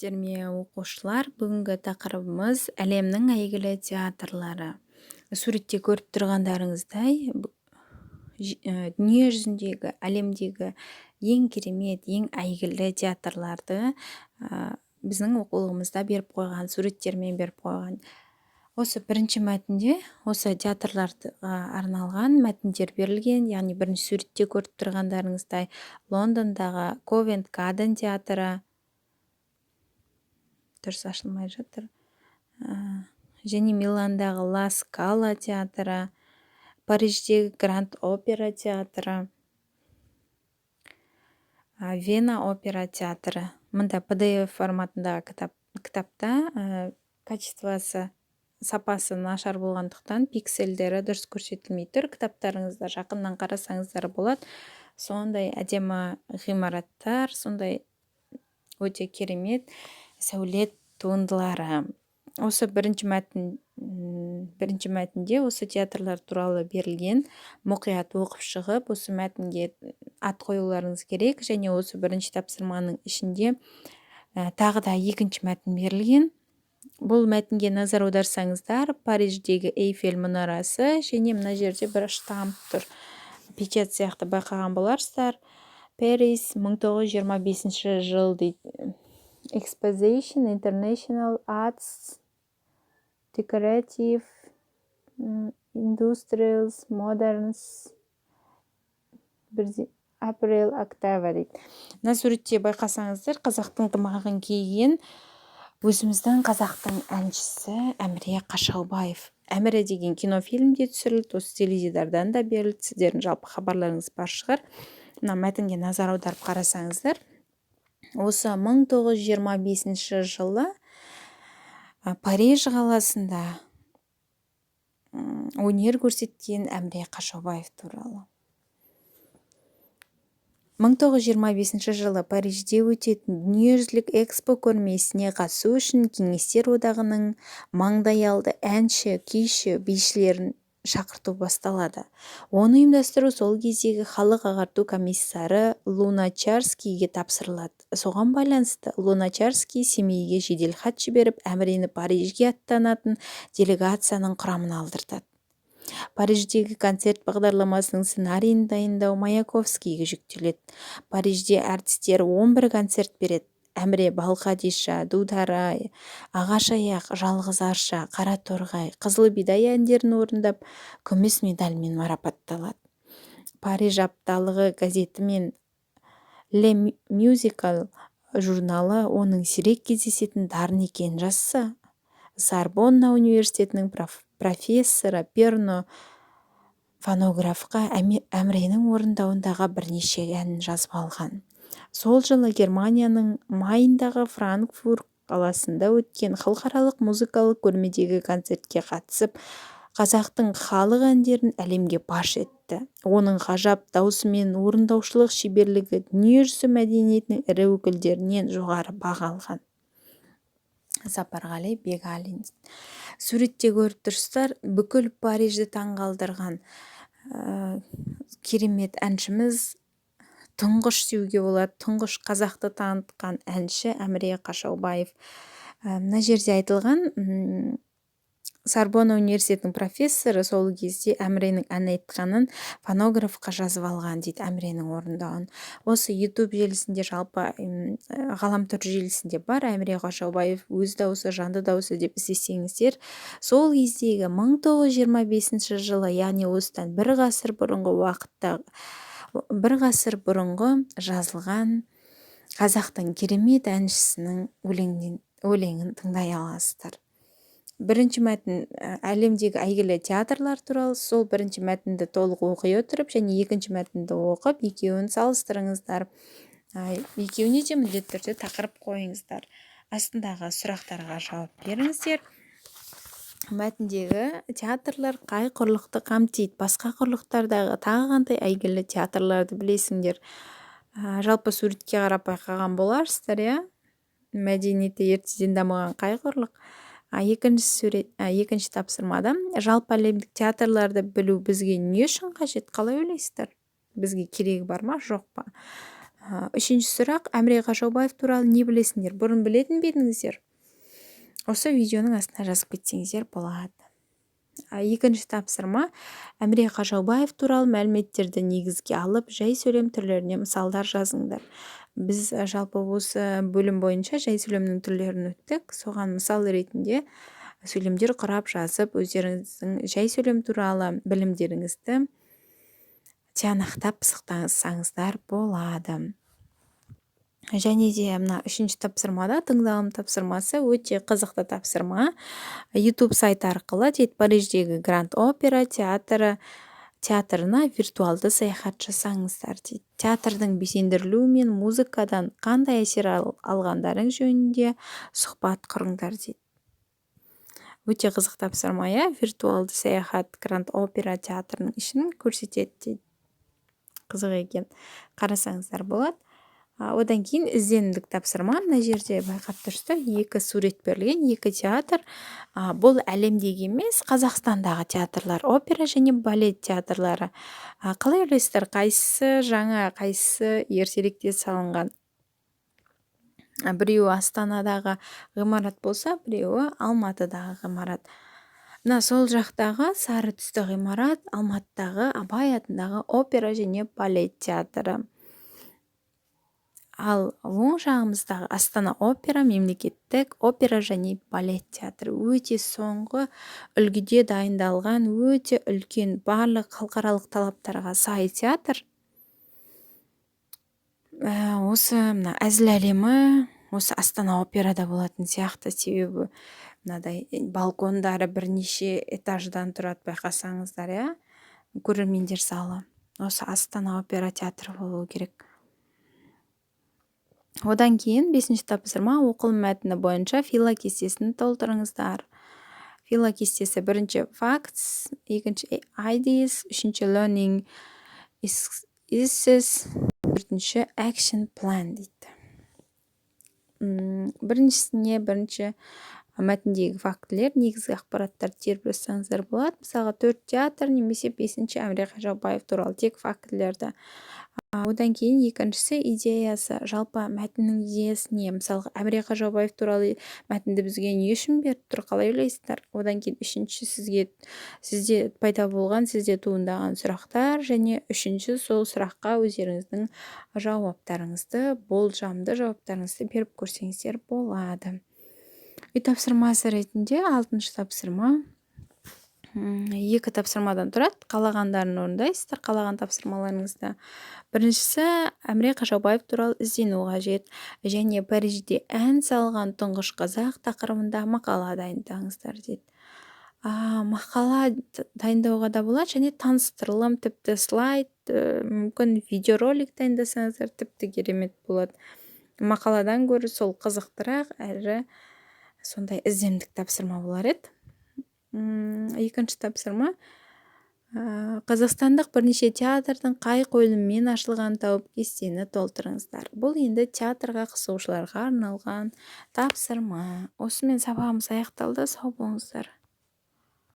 сәлеметсіздер ме оқушылар? Бүгінгі тақырыбымыз әлемнің әйгілі театрлары. Суретте көріп тұрғандарыңыздай, дүние жүзіндегі, әлемдегі ең керемет, ең әйгілі театрларды біздің оқулығымызда беріп қойған, суреттермен беріп қойған. Осы бірінші мәтінде осы театрларға арналған мәтіндер берілген, яғни бірінші суретте көріп тұрғандарыңыздай Лондондағы Ковент Гарден театры, дұрыс ашылмай жатыр, және Миландағы Ла Скала театры, Париждегі Гранд Опера театры, Вена опера театры. Мында PDF форматындағы кітапта сапасы нашар болғандықтан пиксельдері дұрыс көрсетілмей тұр. Кітаптарыңызда жақыннан қарасаңыздар болады. Сондай әдемі ғимараттар, сондай өте керемет сәулет туындылары. Осы бірінші мәтінде осы театрлар туралы берілген. Мұқият оқып шығып, осы мәтінге ат қоюларыңыз керек. Және осы бірінші тапсырманың ішінде тағы да екінші мәтін берілген. Бұл мәтінге назар аударсаңыздар, Париждегі Эйфель мұнарасы және мына жерде бір штамп тұр. Печат сияқты байқаған боларсыздар. Paris 1925 жыл дейді. Exposition International Arts Decorative Industrials Moderns Апрель-октябрь дейді. Мына суретте байқасаңыздар, қазақтың тымағын киген өзіміздің қазақтың әншісі Әміре Қашаубаев. Әміре деген кинофильмде түсірілді, осы теледидардан да берілді. Сіздердің жалпы хабарларыңыз бар шығар. Мына мәтінге назар аударып қарасаңыздар, осы 1925 жылы Париж қаласында өнер көрсеткен Әміре Қашаубаев туралы. 1925 жылы Парижде өтетін дүниежүзілік экспо көрмесіне қатысу үшін Кеңестер одағының маңдайалды әнші, күйші, бишілерін шақырту басталады. Оны ұйымдастыру сол кездегі халық ағарту комиссары Луначарскийге тапсырылады. Соған байланысты Луначарский Семейге жедел хат жіберіп, Әмірені Парижге аттанатын делегацияның құрамына алдыртады. Париждегі концерт бағдарламасының сценарийін дайындау Маяковскийге жүктеледі. Парижде әртістер 11 концерт береді. Әміре Балқадиша, Дударай, Ағаш аяқ, Жалғыз арша, Қара торғай, Қызыл бидай әндерін орындап, күміс медальмен марапатталады. Париж апталығы газеті мен Le Musical журналы оның сирек кездесетін дарын екенін жазса, Сорбонна университетінің профессоры Перно фонографқа Әміренің орындауындағы бірнеше әнін жазып алған. Сол жылы Германияның майындағы Франкфурт қаласында өткен халықаралық музыкалық көрмедегі концертке қатысып, қазақтың халық әндерін әлемге паш етті. Оның ғажап дауысы мен орындаушылық шеберлігі дүниежүзі мәдениетінің ірі өкілдерінен жоғары баға алған. Сапарғали Бегалин. Суретте көріп тұрсыздар, бүкіл Парижді таңғалдырған керемет әншіміз, тұңғыш деуге болады, тұңғыш қазақты танытқан әнші Әміре Қашаубаев. Мына жерде айтылған, Сорбонна университетінің профессоры сол кезде Әміренің ән айтқанын фонографқа жазып алған дейді, Әміренің орындауын. Осы YouTube желісінде, жалпы ғаламтор желісінде бар, Әміре Қашаубаев өз дауысы, жанды дауысы деп іздесеңіздер, сол кездегі 1925 жылы, яғни осыдан бір ғасыр бұрынғы жазылған қазақтың керемет әншісінің өлеңін тыңдай аласыздар. Бірінші мәтін әлемдегі әйгілі театрлар туралы. Сол бірінші мәтінді толық оқи отырып және екінші мәтінді оқып, екеуін салыстырыңыздар. Екеуіне де міндетті түрде тақырып қойыңыздар. Астындағы сұрақтарға жауап беріңіздер. Мәтіндегі театрлар қай құрлықты қамтиды? Басқа құрлықтардағы тағы қандай әйгілі театрларды білесіңдер? Жалпы суретке қарап байқаған боларсыздар, иә? Мәдениеті ертеден дамыған қай құрлық? Екінші тапсырмада жалпы әлемдік театрларды білу бізге не үшін қажет? Қалай ойлайсыздар? Бізге керегі бар ма, жоқ па? Үшінші сұрақ: Әміре Қашаубаев туралы не білесіңдер? Бұрын білетін бе едіңіздер? Осы видеоның астына жазып кетсеңіздер болады. Екінші тапсырма: Әміре Қашаубаев туралы мәліметтерді негізге алып, жай сөйлем түрлеріне мысалдар жазыңдар. Біз жалпы осы бөлім бойынша жай сөйлемнің түрлерін өттік. Соған мысал ретінде сөйлемдер құрап жазып, өздеріңіздің жай сөйлем туралы білімдеріңізді тиянақтап пысықтансаңыздар болады. Және де мына үшінші тапсырмада тыңдалым тапсырмасы өте қызықты тапсырма. YouTube сайт арқылы дейді Париждегі Гранд Опера театрына виртуалды саяхат жасаңыздар дейді. Театрдың безендірілуі мен музыкадан қандай әсер алғандарың жөнінде сұхбат құрыңдар дейді. Өте қызық тапсырма, виртуалды саяхат Гранд Опера театрының ішін көрсетеді дейді. Қызық екен, қарасаңыздар болады. Одан кейін ізденімдік тапсырма. Мына жерде байқап тұрсыздар, екі сурет берілген, екі театр. Бұл әлемдегі емес, Қазақстандағы театрлар, опера және балет театрлары. Қалай ойлайсыздар, қайсысы жаңа, қайсысы ертеректе салынған? Біреуі Астанадағы ғимарат болса, біреуі Алматыдағы ғимарат. Мына сол жақтағы сары түсті ғимарат Алматыдағы Абай атындағы опера және балет театры. Ал оң жағымыздағы Астана опера мемлекеттік опера және балет театры. Өте соңғы үлгіде дайындалған, өте үлкен, барлық халықаралық талаптарға сай театр. Осы мына әзіл әлемі осы Астана операда болатын сияқты, себебі мынадай балкондары бірнеше этаждан тұрады, байқасаңыздар, көрермендер залы. Осы Астана опера театры болуы керек. Одан кейін 5-ші тапсырма: оқылым мәтіні бойынша фила кестесін толтырыңыздар. Фила кестесі: бірінші facts, екінші ideas, үшінші learning issues, төртінші action plan дейді. Бірінші мәтіндегі фактілер, негізгі ақпараттар теріп жазсаңыздар болады. Мысалға 4 театр немесе 5-ші Әміре Қашаубаев туралы тек фактілерді. Одан кейін екіншісі идеясы, жалпы мәтіннің идеясы не? Мысалға Әміре Қашаубаев туралы мәтінді бізге не үшін беріп тұр, қалай ойлайсыздар? Одан кейін үшінші сізде пайда болған, сізде туындаған сұрақтар, және үшінші сол сұраққа өздеріңіздің жауаптарыңызды, болжамды жауаптарыңызды беріп көрсеңіздер болады. Үй тапсырмасы ретінде 6-шы тапсырма. Екі тапсырмадан тұрады. Қалағандарын орындайсыздар, қалаған тапсырмаларыңызда. Біріншісі: Әміре Қашаубаев туралы іздену қажет, және Парижде ән салған тұңғыш қазақ тақырыбында мақала дайындаңыздар дейді. Мақала дайындауға да болады, және таныстырылым, тіпті слайд, мүмкін видеоролик дайындасаңыздар тіпті керемет болады. Мақаладан гөрі сол қызықтырақ, әрі сондай ізденімдік тапсырма болар еді. Екінші тапсырма: қазақстандық бірнеше театрдың қай қойылыммен ашылғанын тауып кестені толтырыңыздар. Бұл енді театрға қызығушыларға арналған тапсырма. Осымен сабағымыз аяқталды. Сау болыңыздар.